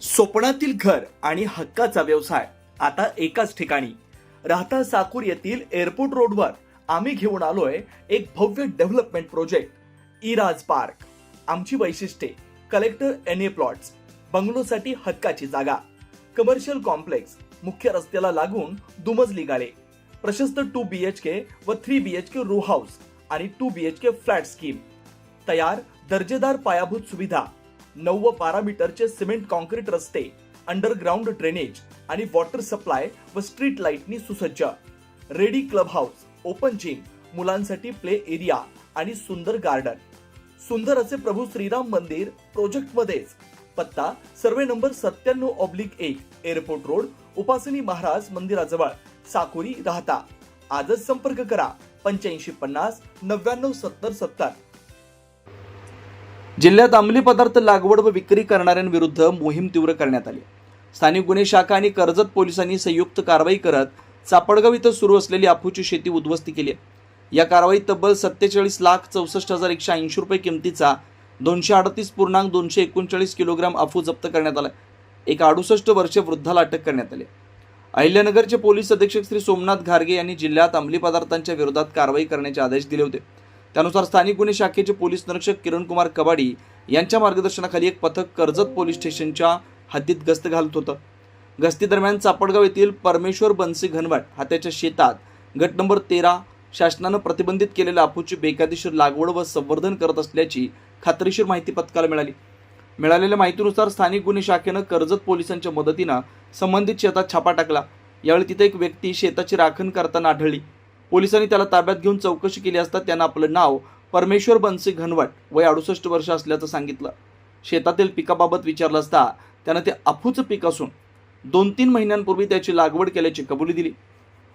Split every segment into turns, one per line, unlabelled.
स्वप्नातील घर आणि हक्काचा व्यवसाय आता एकाच ठिकाणी. राहता साकूर येथील एअरपोर्ट रोडवर आम्ही घेऊन आलोय एक भव्य डेव्हलपमेंट प्रोजेक्ट इराज पार्क. आमची वैशिष्ट्ये: कलेक्टर एनए प्लॉट्स, बंगलोसाठी हक्काची जागा, कमर्शियल कॉम्प्लेक्स, मुख्य रस्त्याला लागून दुमजली गाळे, प्रशस्त 2 BHK व 3 BHK रो हाऊस आणि 2 BHK फ्लॅट स्कीम. तयार दर्जेदार पायाभूत सुविधा, 9 व 12 मीटरचे सिमेंट कॉन्क्रीट रस्ते, अंडरग्राउंड ड्रेनेज आणि वॉटर सप्लाय व स्ट्रीट लाईटनी सुसज्ज. Ready club house, open gym, मुलांसाठी प्ले एरिया आणि सुंदर गार्डन. सुंदर असे प्रभू श्रीराम मंदिर प्रोजेक्ट मध्येच. पत्ता: सर्वे नंबर 97/1, एअरपोर्ट रोड, उपासनी महाराज मंदिराजवळ, साकुरी, राहता. आजच संपर्क करा 8550 99 70 70. जिल्ह्यात अंमली पदार्थ लागवड व विक्री करणाऱ्यांविरुद्ध मोहीम तीव्र करण्यात आली. स्थानिक गुन्हे शाखा आणि कर्जत पोलिसांनी संयुक्त कारवाई करत चापडगाव इथं सुरू असलेली अफूची शेती उद्ध्वस्त केली आहे. या कारवाईत तब्बल 47,64,180 रुपये किमतीचा 238.239 किलोग्राम अफू जप्त करण्यात आला. एक 68 वर्षीय वृद्धाला अटक करण्यात आली. अहिल्यानगरचे पोलीस अधीक्षक श्री सोमनाथ घारगे यांनी जिल्ह्यात अंमली पदार्थांच्या विरोधात कारवाई करण्याचे आदेश दिले होते. त्यानुसार स्थानिक गुन्हे शाखेचे पोलीस निरीक्षक किरण कुमार कबाडी यांच्या मार्गदर्शनाखाली एक पथक कर्जत पोलीस स्टेशनच्या हद्दीत गस्त घालत होतं. गस्तीदरम्यान चापडगाव येथील परमेश्वर बनसी घनवट हात्याच्या शेतात गट नंबर 13 शासनानं प्रतिबंधित केलेल्या अफूची बेकायदेशीर लागवड व संवर्धन करत असल्याची खात्रीशीर माहिती पथकाला मिळाली. मिळालेल्या माहितीनुसार स्थानिक गुन्हे शाखेनं कर्जत पोलिसांच्या मदतीनं संबंधित शेतात छापा टाकला. यावेळी तिथे एक व्यक्ती शेताची राखण करताना आढळली. पोलिसांनी त्याला ताब्यात घेऊन चौकशी केली असता त्यानं आपलं नाव परमेश्वर बनसी घनवट, वय 68 वर्ष असल्याचं सांगितलं. शेतातील पिकाबाबत विचारलं असता त्यानं ते अफूचं पीक असून 2-3 महिन्यांपूर्वी त्याची लागवड केल्याची कबुली दिली.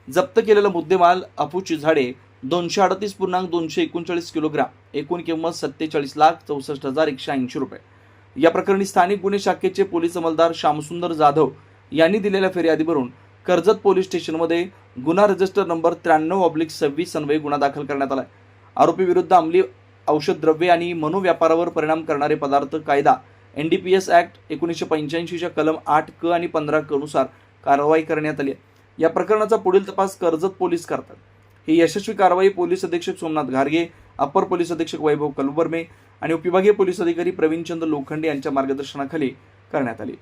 जप्त केलेला मुद्देमाल अफूची झाडे 238.239 किलोग्राम, एकूण किंमत 47,64,180 रुपये. या प्रकरणी स्थानिक गुन्हे शाखेचे पोलीस अंमलदार श्यामसुंदर जाधव यांनी दिलेल्या फिर्यादीवरून कर्जत पोलीस स्टेशनमध्ये गुन्हा रजिस्टर नंबर 93/26 अन्वये गुन्हा दाखल करण्यात आला. आरोपी विरुद्ध अंमली औषध द्रव्ये आणि मनोव्यापारावर परिणाम करणारे पदार्थ कायदा NDPS ऍक्ट 1985च्या कलम 8 क आणि 15 क नुसार कारवाई करण्यात आली. या प्रकरणाचा पुढील तपास कर्जत पोलीस करतात. ही यशस्वी कारवाई पोलीस अधीक्षक सोमनाथ घारगे, अप्पर पोलीस अधीक्षक वैभव कलबर्मे आणि उपविभागीय पोलीस अधिकारी प्रवीणचंद्र लोखंडे यांच्या मार्गदर्शनाखाली करण्यात आली.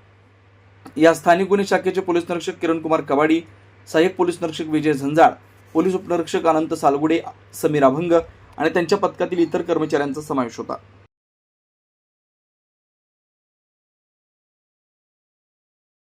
या स्थानिक गुन्हे शाखेचे पोलीस निरीक्षक किरण कुमार कबाडी, सहाय्यक पोलीस निरीक्षक विजय झंजाळ, पोलीस उपनिरीक्षक अनंत सालगुडे, समीर अभंग आणि त्यांच्या पथकातील इतर कर्मचाऱ्यांचा समावेश होता.